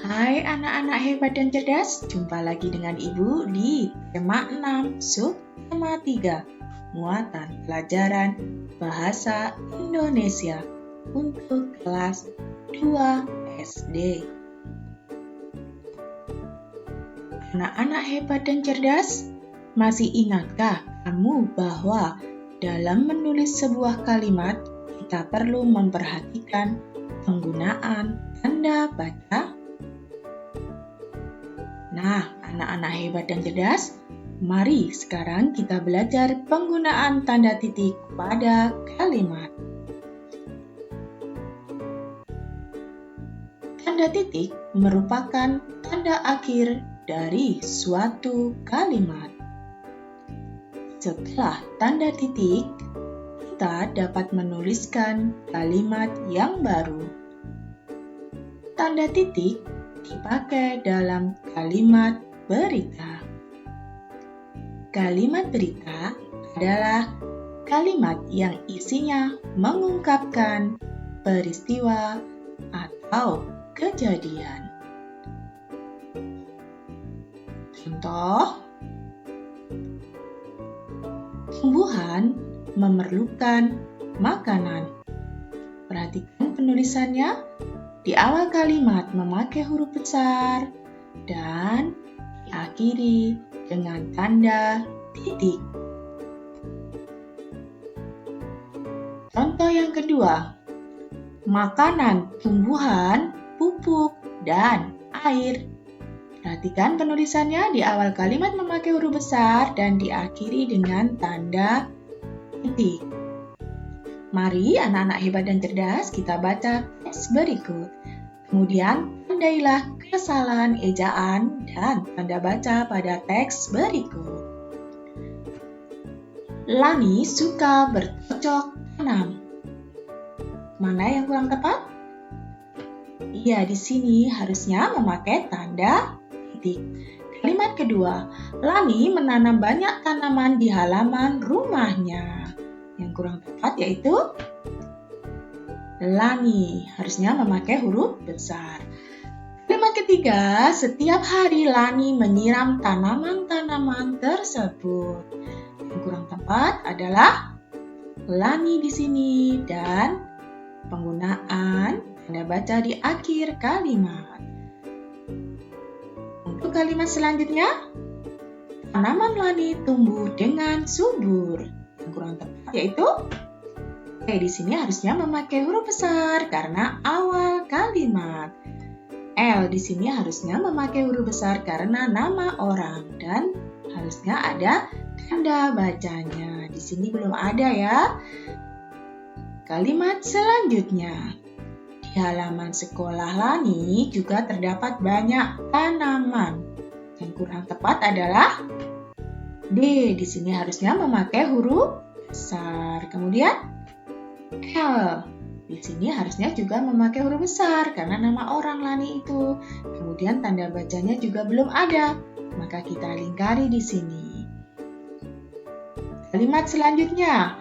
Hai anak-anak hebat dan cerdas, jumpa lagi dengan Ibu di tema 6, subtema 3, muatan pelajaran Bahasa Indonesia untuk kelas 2 SD. Anak-anak hebat dan cerdas, masih ingatkah kamu bahwa dalam menulis sebuah kalimat, kita perlu memperhatikan penggunaan tanda baca? Nah, anak-anak hebat dan cerdas, mari sekarang kita belajar penggunaan tanda titik pada kalimat. Tanda titik merupakan tanda akhir dari suatu kalimat. Setelah tanda titik, kita dapat menuliskan kalimat yang baru. Tanda titik dipakai dalam kalimat berita. Kalimat berita adalah kalimat yang isinya mengungkapkan peristiwa atau kejadian. Contoh, tumbuhan memerlukan makanan. Perhatikan penulisannya. Di awal kalimat memakai huruf besar dan diakhiri dengan tanda titik. Contoh yang kedua, makanan, tumbuhan, pupuk, dan air. Perhatikan penulisannya, di awal kalimat memakai huruf besar dan diakhiri dengan tanda titik. Mari anak-anak hebat dan cerdas kita baca teks berikut. Kemudian tandailah kesalahan ejaan dan tanda baca pada teks berikut. Lani suka bercocok tanam. Mana yang kurang tepat? Iya, di sini harusnya memakai tanda titik. Kalimat kedua, Lani menanam banyak tanaman di halaman rumahnya. Yang kurang tepat yaitu Lani, harusnya memakai huruf besar. Kalimat ketiga, setiap hari Lani menyiram tanaman-tanaman tersebut. Yang kurang tepat adalah Lani di sini dan penggunaan tanda baca di akhir kalimat. Untuk kalimat selanjutnya, tanaman Lani tumbuh dengan subur. Yang kurang tepat yaitu di sini harusnya memakai huruf besar karena awal kalimat. L di sini harusnya memakai huruf besar karena nama orang dan harusnya ada tanda bacanya. Di sini belum ada ya. Kalimat selanjutnya. Di halaman sekolah Lani juga terdapat banyak tanaman. Yang kurang tepat adalah D. Di sini harusnya memakai huruf besar. Kemudian L. Di sini harusnya juga memakai huruf besar karena nama orang Lani itu. Kemudian tanda bacanya juga belum ada, maka kita lingkari di sini. Kalimat selanjutnya,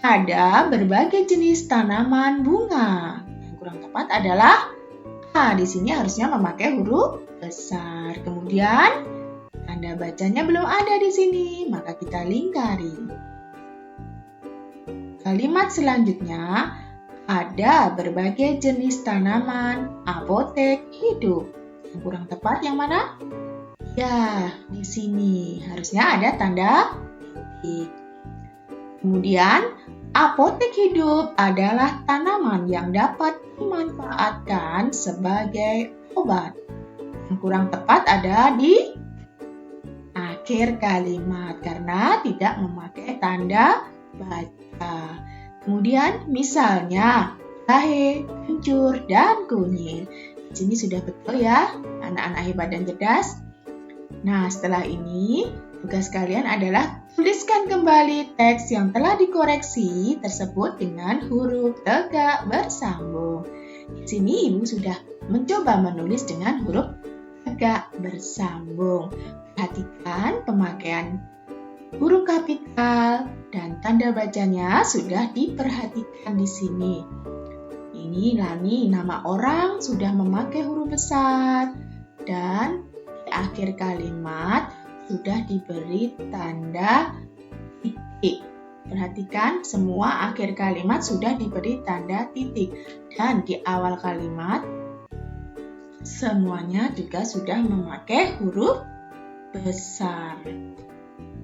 ada berbagai jenis tanaman bunga. Yang kurang tepat adalah A. Di sini harusnya memakai huruf besar. Kemudian tanda bacanya belum ada di sini, maka kita lingkari. Kalimat selanjutnya, ada berbagai jenis tanaman apotek hidup. Yang kurang tepat yang mana? Ya, di sini harusnya ada tanda titik. Kemudian, apotek hidup adalah tanaman yang dapat dimanfaatkan sebagai obat. Yang kurang tepat ada di akhir kalimat karena tidak memakai tanda baca. Kemudian misalnya jahe, kencur, dan kunyit. Di sini sudah betul ya, anak-anak hebat dan cerdas. Nah, setelah ini tugas kalian adalah tuliskan kembali teks yang telah dikoreksi tersebut dengan huruf tegak bersambung. Di sini Ibu sudah mencoba menulis dengan huruf tegak bersambung. Perhatikan pemakaian huruf kapital dan tanda bacanya sudah diperhatikan di sini. Ini Lani, nama orang sudah memakai huruf besar. Dan di akhir kalimat sudah diberi tanda titik. Perhatikan, semua akhir kalimat sudah diberi tanda titik. Dan di awal kalimat, semuanya juga sudah memakai huruf besar.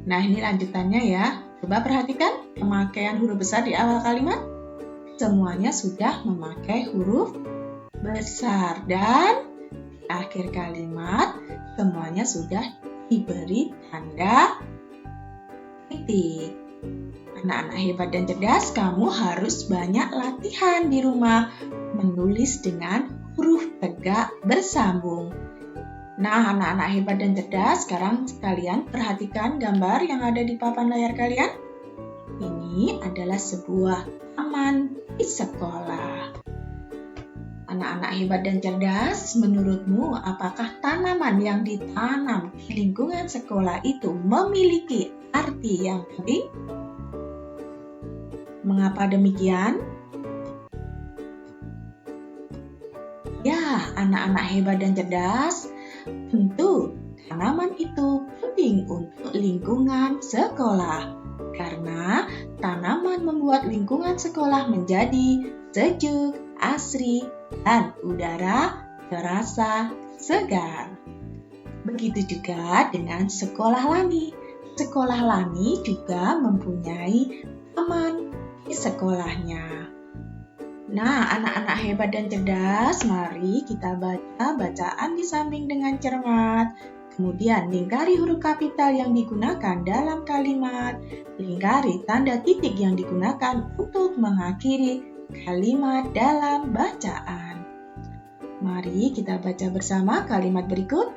Nah, ini lanjutannya ya. Coba perhatikan pemakaian huruf besar di awal kalimat. Semuanya sudah memakai huruf besar. Dan di akhir kalimat, semuanya sudah diberi tanda titik. Anak-anak hebat dan cerdas, kamu harus banyak latihan di rumah menulis dengan huruf tegak bersambung. Nah, anak-anak hebat dan cerdas, sekarang kalian perhatikan gambar yang ada di papan layar kalian. Ini adalah sebuah taman di sekolah. Anak-anak hebat dan cerdas, menurutmu apakah tanaman yang ditanam di lingkungan sekolah itu memiliki arti yang penting? Mengapa demikian? Ya, anak-anak hebat dan cerdas, tentu tanaman itu penting untuk lingkungan sekolah. Karena tanaman membuat lingkungan sekolah menjadi sejuk, asri, dan udara terasa segar. Begitu juga dengan sekolah Lani. Sekolah Lani juga mempunyai taman di sekolahnya. Nah, anak-anak hebat dan cerdas, mari kita baca bacaan di samping dengan cermat. Kemudian lingkari huruf kapital yang digunakan dalam kalimat. Lingkari tanda titik yang digunakan untuk mengakhiri kalimat dalam bacaan. Mari kita baca bersama kalimat berikut.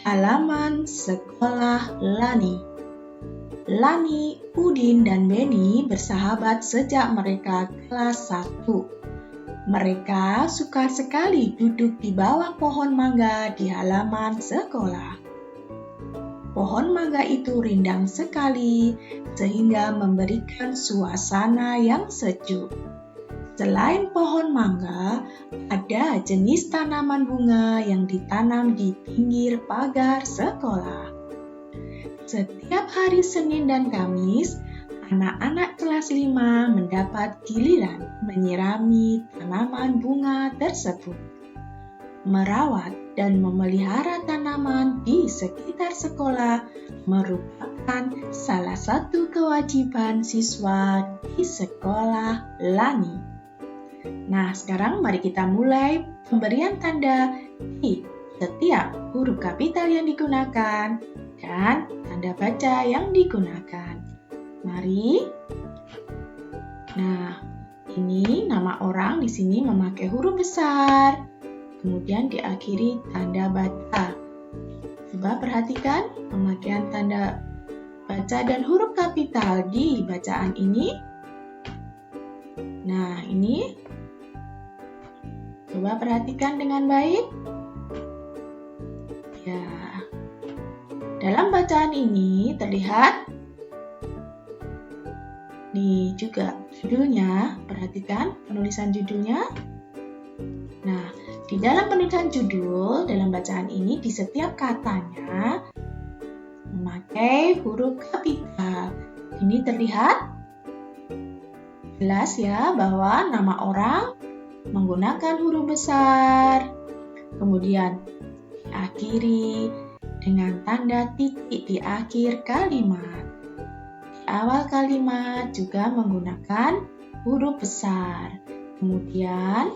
Halaman sekolah Lani. Lani, Udin, dan Beni bersahabat sejak mereka kelas 1. Mereka suka sekali duduk di bawah pohon mangga di halaman sekolah. Pohon mangga itu rindang sekali, sehingga memberikan suasana yang sejuk. Selain pohon mangga, ada jenis tanaman bunga yang ditanam di pinggir pagar sekolah. Setiap hari Senin dan Kamis, anak-anak kelas 5 mendapat giliran menyirami tanaman bunga tersebut. Merawat dan memelihara tanaman di sekitar sekolah merupakan salah satu kewajiban siswa di sekolah Lani. Nah, sekarang mari kita mulai pemberian tanda di setiap huruf kapital yang digunakan dan tanda baca yang digunakan. Mari. Nah, ini nama orang di sini memakai huruf besar. Kemudian diakhiri tanda baca. Coba perhatikan pemakaian tanda baca dan huruf kapital di bacaan ini. Nah, ini. Coba perhatikan dengan baik. Ya. Dalam bacaan ini terlihat nih juga judulnya, perhatikan penulisan judulnya. Nah, di dalam penulisan judul, dalam bacaan ini di setiap katanya memakai huruf kapital. Ini terlihat jelas ya bahwa nama orang menggunakan huruf besar. Kemudian diakhiri dengan tanda titik di akhir kalimat. Di awal kalimat juga menggunakan huruf besar. Kemudian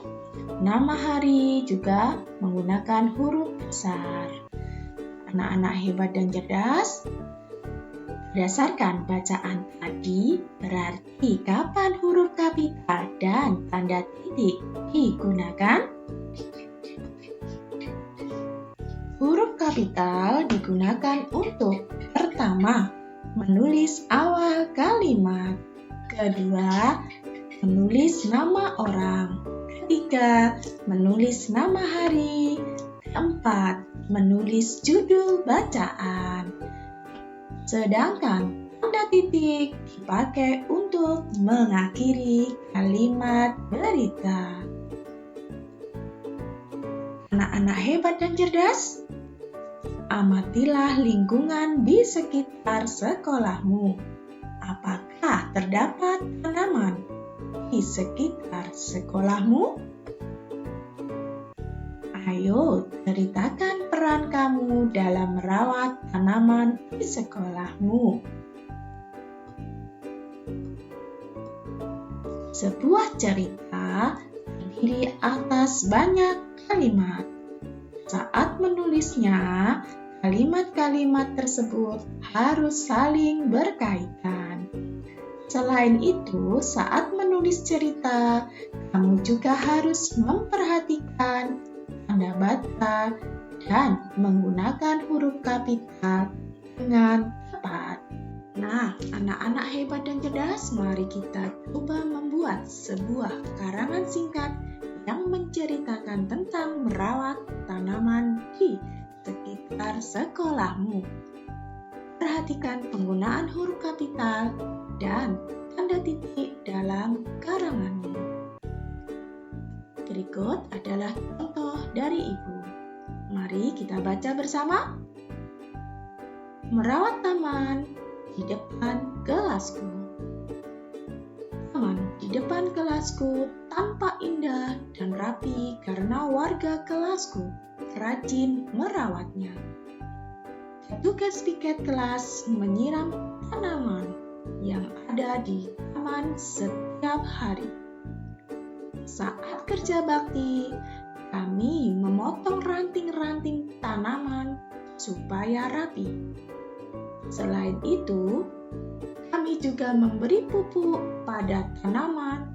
nama hari juga menggunakan huruf besar. Anak-anak hebat dan cerdas, berdasarkan bacaan tadi, berarti kapan huruf kapital dan tanda titik digunakan? Huruf kapital digunakan untuk pertama, menulis awal kalimat. Kedua, menulis nama orang. Ketiga, menulis nama hari. Keempat, menulis judul bacaan. Sedangkan tanda titik dipakai untuk mengakhiri kalimat berita. Anak-anak hebat dan cerdas, amatilah lingkungan di sekitar sekolahmu. Apakah terdapat tanaman di sekitar sekolahmu? Ayo, ceritakan peran kamu dalam merawat tanaman di sekolahmu. Sebuah cerita terdiri atas banyak kalimat. Saat menulisnya, kalimat-kalimat tersebut harus saling berkaitan. Selain itu, saat menulis cerita, kamu juga harus memperhatikan tanda baca dan menggunakan huruf kapital dengan tepat. Nah, anak-anak hebat dan cerdas, mari kita coba membuat sebuah karangan singkat yang menceritakan tentang merawat tanaman di sekitar sekolahmu. Perhatikan penggunaan huruf kapital dan tanda titik dalam karanganmu. Berikut adalah contoh dari Ibu. Mari kita baca bersama. Merawat taman di depan kelasku. Taman di depan kelasku tampak indah dan rapi karena warga kelasku rajin merawatnya. Petugas piket kelas menyiram tanaman yang ada di taman setiap hari. Saat kerja bakti, kami memotong ranting-ranting tanaman supaya rapi. Selain itu, kami juga memberi pupuk pada tanaman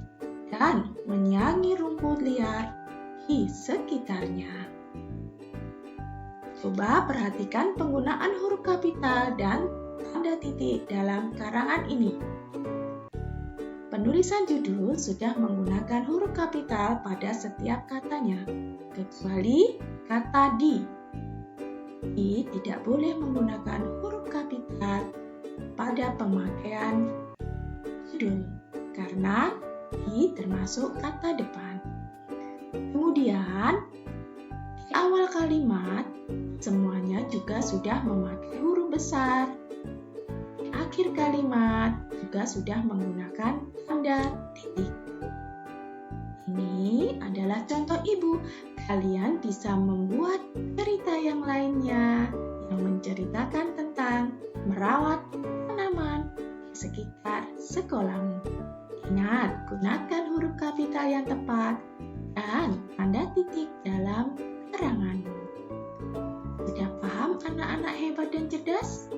dan menyayangi rumput liar di sekitarnya. Coba perhatikan penggunaan huruf kapital dan tanda titik dalam karangan ini. Penulisan judul sudah menggunakan huruf kapital pada setiap katanya, kecuali kata di. Di tidak boleh menggunakan huruf kapital pada pemakaian judul, karena di termasuk kata depan. Kemudian, di awal kalimat, semuanya juga sudah memakai huruf besar. Di akhir kalimat juga sudah menggunakan tanda titik. Ini adalah contoh Ibu. Kalian bisa membuat cerita yang lainnya yang menceritakan tentang merawat tanaman di sekitar sekolahmu. Ingat, gunakan huruf kapital yang tepat dan tanda titik dalam karanganmu. Sudah paham anak-anak hebat dan cerdas?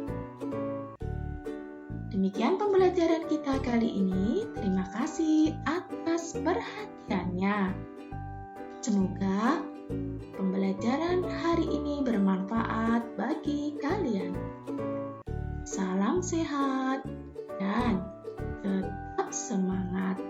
Demikian pembelajaran kita kali ini. Terima kasih atas perhatiannya. Semoga pembelajaran hari ini bermanfaat bagi kalian. Salam sehat dan tetap semangat.